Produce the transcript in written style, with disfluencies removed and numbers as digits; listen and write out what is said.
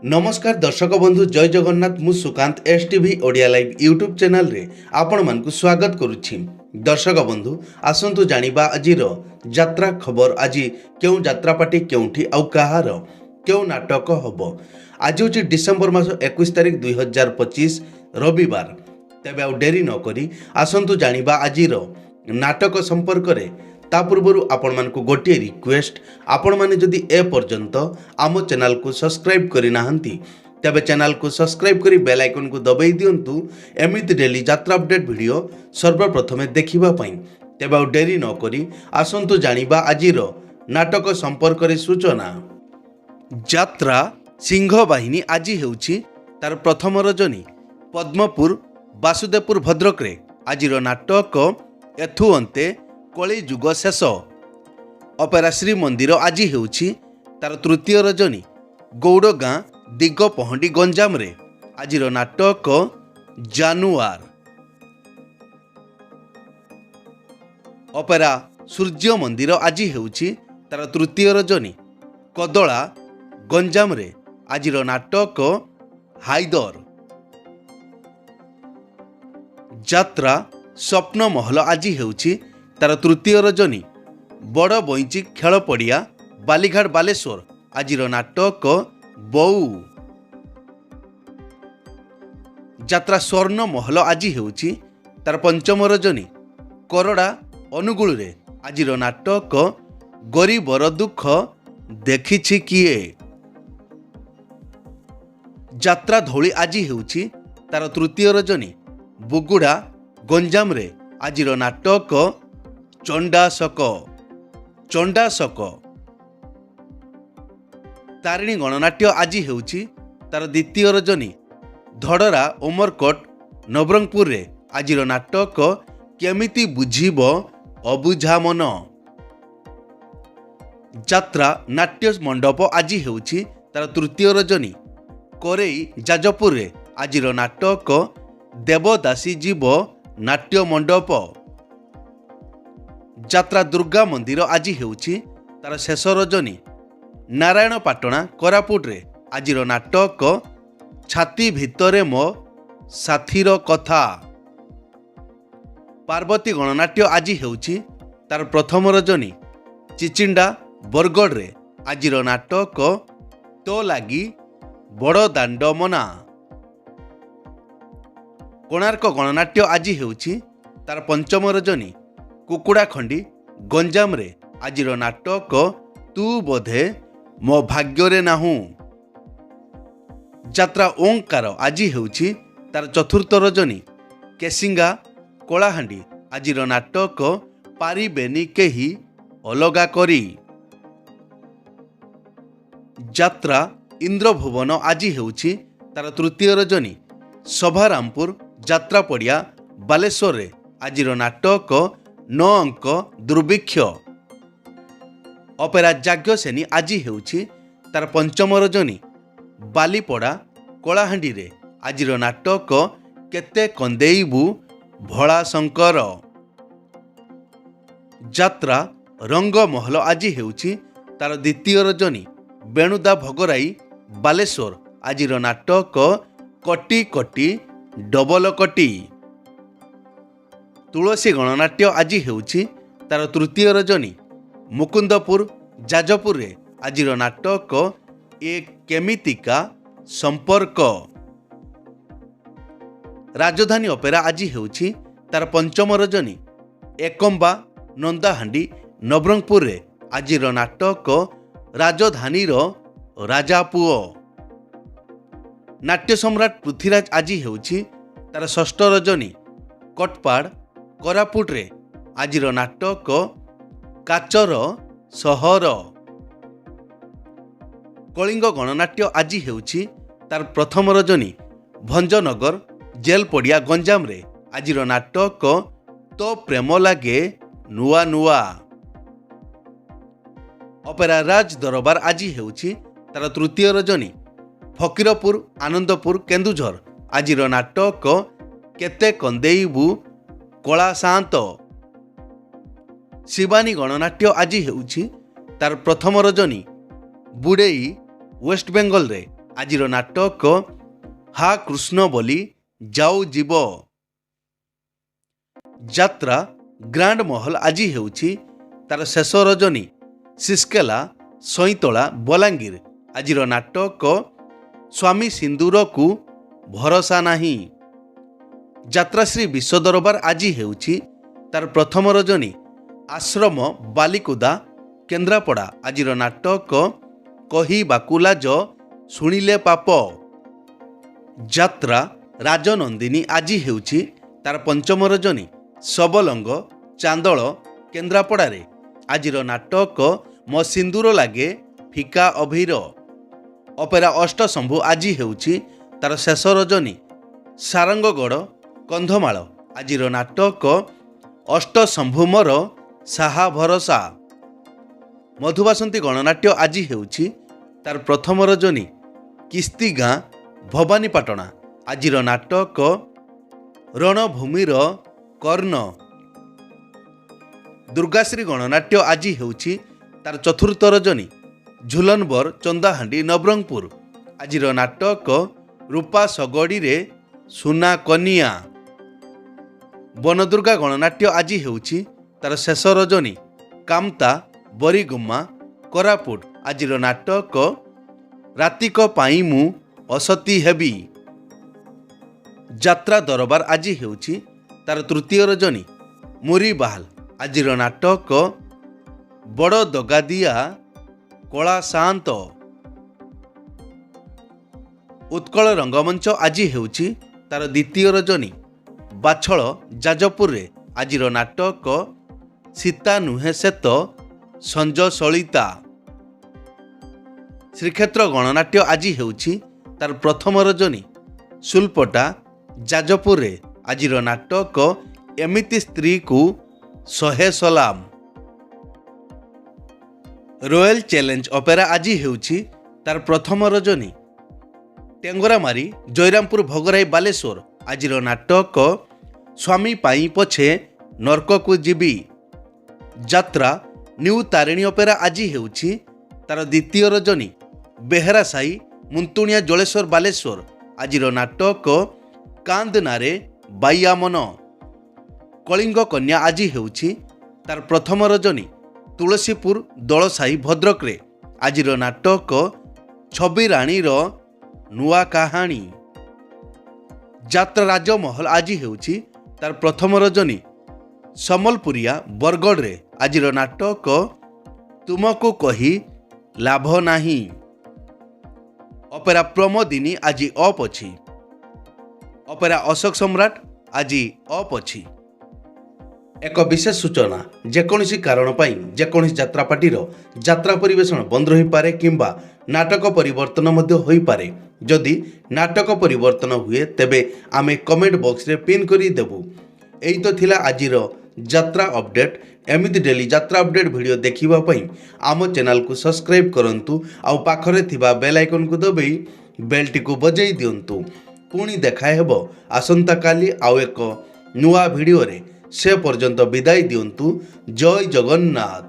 नमस्कार दर्शक बंधु जय जगन्नाथ मु Sukant S TV Odia live YouTube channel रे आपण मानकु स्वागत करुछि। दर्शक बंधु आसंतु जानिबा आजिर यात्रा खबर। आज क्यों यात्रा पार्टी केउठी आउ कहार क्यों नाटक हबो। आज होछि डिसेंबर मास 21 तारिख 2025 रविवार। तेबे आउ डेरी न करी आसंतु जानिबा आजिर नाटक संपर्क रे। ता पूर्व आपण मानकु गोटे रिक्वेस्ट, आपण माने जदि ए पर्यंत आम चैनल को सब्सक्राइब करि नाहंती तेबे चैनल को सब्सक्राइब करी बेल आइकन को दबाई दियंतु एमिति डेली यात्रा अपडेट वीडियो सर्वप्रथमे देखिबा पई। तेबे आउ डेरी न करी आसंतु जानिबा आजिर नाटक संपर्क रे सूचना। यात्रा सिंह बाहिनी आज हेउछि तार प्रथम रजनी पद्मपुर वासुदेवपुर भद्रक रे। आजिर नाटक एथु अंते कली जुग शेष। अपेरा श्री मंदिर आज हेउछि तार तृतीय रजनी गौड़ गाँ दिगपहंडी गंजाम रे। आजिर नाटक जानुआर। अपेरा सूर्य मंदिर आज हेउछि तार तृतीय रजनी कदला गंजाम रे। आजिर नाटक हाइदर। यात्रा स्वप्न महल आज हेउछि तार तृतीय रजनी बड़ बईची खेल पड़िया बालीघाट बालेश्वर। आजिर नाटक बऊ। यात्रा स्वर्ण महल आज हेउछि तार पंचम रजनी करड़ा अनुगुल रे। आजिर नाटक गरीबर दुख देखिछि किए। यात्रा धौली आज हेउछि तार तृतीय रजनी बुगुड़ा गंजाम रे। आजिर नाटक चंडाशक। तारिणी गणनाट्य आज हेउछि तार द्वितीय रजनी धड़रा उमरकोट नवरंगपुर रे। आजिर नाटक केमिति बुझिब अबुझा मन। यात्रा नाट्य मंडप आज हेउछि तार तृतीय रजनी कोरेई जाजपुर रे। आजिर नाटक देवदासी जीव नाट्य मंडप। यात्रा दुर्गा मंदिर आज हेउछि तार शेष रजनी नारायण पाटणा कोरापुट रे। आजिर नाटक छाती भितरे मो साथीर कथा। पार्वती गणनाट्य आज हेउछि तार प्रथम रजनी चिचिंडा बरगढ़ रे। आजिर नाटक तो लागी बड़ दांड मना। कोणार्क गणनाट्य आज हेउछि तार पंचम रजनी कुकुड़ा खंडी गंजाम रे। आजिर नाटक तू बोधे मो भाग्य रे नाहू। यात्रा ओंकार आज हेउछि तार चतुर्थ रजनी केसिंगा कोलाहांडी। आजिर नाटक पारिबेनी केही अलगा करी। यात्रा इंद्रभुवन आज हेउछि तार तृतीय रजनी सभारामपुर यात्रा पड़िया बालेश्वर रे। आजिर नाटक 9 अंक दुर्भिक्ष। अपेरा जाग्ञसेनी आज हेउछि तार पंचम रजनी बालीपड़ा कोलाहांडी रे। आजिर नाटक केते कंदेइबु भोला शंकर। यात्रा रंग महल आज हेउछि तार द्वितीय रजनी बेणुदा भोगराई बालेश्वर। आजिर नाटक कटी कटी डबल कटी। तुलसी गणनाट्य आज हेउछि तार तृतीय रजनी मुकुंदपुर जाजपुर रे। आजिर नाटक एक केमितिका संपर्क। राजधानी अपेरा आज हेउछि तार पंचम रजनी एकम्बा नंदाहांडी नवरंगपुर रे। आजिर नाटक राजधानी राजा पुओ। नाट्य सम्राट पृथ्वीराज आज हेउछि तार षष्ठ रजनी कटपाड़ कोरापुट रे। आजिर नाटक काचर सहर। कलिंग गणनाट्य आज हेउछि तार प्रथम रजनी भंजनगर जेल पड़िया गंजाम रे। आजिर नाटक तो प्रेम लागे नुआ नुआ। अपेरा राज दरबार आज हेउछि तार तृतीय रजनी फकीरपुर आनंदपुर केन्दुझर। आजिर नाटक केते कंदेइबु कला शांत। शिवानी गणनाट्य आज हेउछि तार प्रथम रजनी बुड़ेई वेस्ट बेंगल रे। ଆଜିର ନାଟକ ହା କୃଷ୍ଣ ବୋଲି ଯାଉ ଯିବ। ଯାତ୍ରା ଗ୍ରାଣ୍ଡ ମହଲ ଆଜି ହେଉଛି ତାର ଶେଷ ରଜନୀ ଶିସ୍କେଲା ସଇଁତଳା ବଲାଙ୍ଗୀର। ଆଜିର ନାଟକ ସ୍ୱାମୀ ସିନ୍ଦୁରକୁ ଭରସା ନାହିଁ। ଯାତ୍ରାଶ୍ରୀ ବିଶ୍ୱ ଦରବାର ଆଜି ହେଉଛି ତାର ପ୍ରଥମ ରଜନୀ ଆଶ୍ରମ ବାଲିକୁଦା କେନ୍ଦ୍ରାପଡ଼ା। ଆଜିର ନାଟକ କହିବାକୁ ଲାଜ ଶୁଣିଲେ ପାପ। ଯାତ୍ରା ରାଜନନ୍ଦିନୀ ଆଜି ହେଉଛି ତାର ପଞ୍ଚମ ରଜନୀ ସବଲଙ୍ଗ ଚାନ୍ଦଳ କେନ୍ଦ୍ରାପଡ଼ାରେ। ଆଜିର ନାଟକ ମୋ ସିନ୍ଦୁର ଲାଗେ ଫିକା ଅଭିର। ଅପେରା ଅଷ୍ଟଶମ୍ଭୁ ଆଜି ହେଉଛି ତାର ଶେଷ ରଜନୀ ସାରଙ୍ଗଗଡ଼ କନ୍ଧମାଳ। ଆଜିର ନାଟକ ଅଷ୍ଟଶମ୍ଭୁ ମୋର ସାହା ଭରସା। ମଧୁବାସନ୍ତୀ ଗଣନାଟ୍ୟ ଆଜି ହେଉଛି ତାର ପ୍ରଥମ ରଜନୀ କିସ୍ତି ଗାଁ ଭବାନୀପାଟଣା। ଆଜିର ନାଟକ ରଣଭୂମିର କର୍ଣ୍ଣ। ଦୁର୍ଗାଶ୍ରୀ ଗଣନାଟ୍ୟ ଆଜି ହେଉଛି ତାର ଚତୁର୍ଥ ରଜନୀ ଝୁଲନବର ଚନ୍ଦାହାଣ୍ଡି ନବରଙ୍ଗପୁର। ଆଜିର ନାଟକ ରୂପା ଶଗଡ଼ିରେ ସୁନା କନିଆ। ବନଦୁର୍ଗା ଗଣନାଟ୍ୟ ଆଜି ହେଉଛି ତାର ଶେଷ ରଜନୀ କାମତା ବରିଗୁମା କୋରାପୁଟ। ଆଜିର ନାଟକ ରାତିକ ପାଇଁ ମୁଁ ଅସତୀ ହେବି। ଯାତ୍ରା ଦରବାର ଆଜି ହେଉଛି ତାର ତୃତୀୟ ରଜନୀ ମୁରିବାହାଲ। ଆଜିର ନାଟକ ବଡ଼ ଦଗାଦିଆ କଳା ସାନ୍ତ। ଉତ୍କଳ ରଙ୍ଗମଞ୍ଚ ଆଜି ହେଉଛି ତାର ଦ୍ୱିତୀୟ ରଜନୀ ବାଛଳ ଯାଜପୁରରେ। ଆଜିର ନାଟକ ସୀତା ନୁହେଁ ସେତ ସଞ୍ଜ ସଳିତା। ଶ୍ରୀକ୍ଷେତ୍ର ଗଣନାଟ୍ୟ ଆଜି ହେଉଛି ତାର ପ୍ରଥମ ରଜନୀ ସୁଲପଟା ଯାଜପୁରରେ। ଆଜିର ନାଟକ ଏମିତି ସ୍ତ୍ରୀକୁ ଶହେ ସଲାମ। ରୟାଲ ଚ୍ୟାଲେଞ୍ଜ ଅପେରା ଆଜି ହେଉଛି ତାର ପ୍ରଥମ ରଜନୀ ଟେଙ୍ଗରାମାରୀ ଜୟରାମପୁର ଭୋଗରାଇ ବାଲେଶ୍ୱର। ଆଜିର ନାଟକ ସ୍ୱାମୀ ପାଇଁ ପଛେ ନର୍କକୁ ଯିବି। ଯାତ୍ରା ନ୍ୟୁ ତାରିଣୀ ଅପେରା ଆଜି ହେଉଛି ତାର ଦ୍ୱିତୀୟ ରଜନୀ ବେହେରା ସାହି ମୁନ୍ତୁଣିଆ ଜଳେଶ୍ୱର ବାଲେଶ୍ୱର। ଆଜିର ନାଟକ କାନ୍ଦ ନାରେ ବାଇଆ ମନ। କଳିଙ୍ଗ କନ୍ୟା ଆଜି ହେଉଛି ତାର ପ୍ରଥମ ରଜନୀ ତୁଳସୀପୁର ଦଳସାହି ଭଦ୍ରକରେ। ଆଜିର ନାଟକ ଛବି ରାଣୀର ନୂଆ କାହାଣୀ। ଯାତ୍ରା ରାଜମହଲ ଆଜି ହେଉଛି ତାର ପ୍ରଥମ ରଜନୀ ସମ୍ବଲପୁରିଆ ବରଗଡ଼ରେ। ଆଜିର ନାଟକ ତୁମକୁ କହି ଲାଭ ନାହିଁ। ଅପେରା ପ୍ରମୋଦିନୀ ଆଜି ଅଫ୍ ଅଛି। ଅପେରା ଅଶୋକ ସମ୍ରାଟ ଆଜି ଅଫ୍ ଅଛି। ଏକ ବିଶେଷ ସୂଚନା ଯେକୌଣସି କାରଣ ପାଇଁ ଯେକୌଣସି ଯାତ୍ରାପାର୍ଟିର ଯାତ୍ରା ପରିବେଷଣ ବନ୍ଦ ରହିପାରେ କିମ୍ବା ନାଟକ ପରିବର୍ତ୍ତନ ମଧ୍ୟ ହୋଇପାରେ। ଯଦି ନାଟକ ପରିବର୍ତ୍ତନ ହୁଏ ତେବେ ଆମେ କମେଣ୍ଟ ବକ୍ସରେ ପିନ୍ କରି ଦେବୁ। ଏଇ ତ ଥିଲା ଆଜିର ଯାତ୍ରା ଅପଡେଟ୍। ଏମିତି ଡେଲି ଯାତ୍ରା ଅପଡେଟ୍ ଭିଡ଼ିଓ ଦେଖିବା ପାଇଁ ଆମ ଚ୍ୟାନେଲକୁ ସବସ୍କ୍ରାଇବ୍ କରନ୍ତୁ ଆଉ ପାଖରେ ଥିବା ବେଲ୍ ଆଇକନ୍କୁ ଦବାଇ ବେଲ୍ଟିକୁ ବଜାଇ ଦିଅନ୍ତୁ। ପୁଣି ଦେଖା ହେବ ଆସନ୍ତାକାଲି ଆଉ ଏକ ନୂଆ ଭିଡ଼ିଓରେ। ସେ ପର୍ଯ୍ୟନ୍ତ ବିଦାୟ ଦିଅନ୍ତୁ। ଜୟ ଜଗନ୍ନାଥ।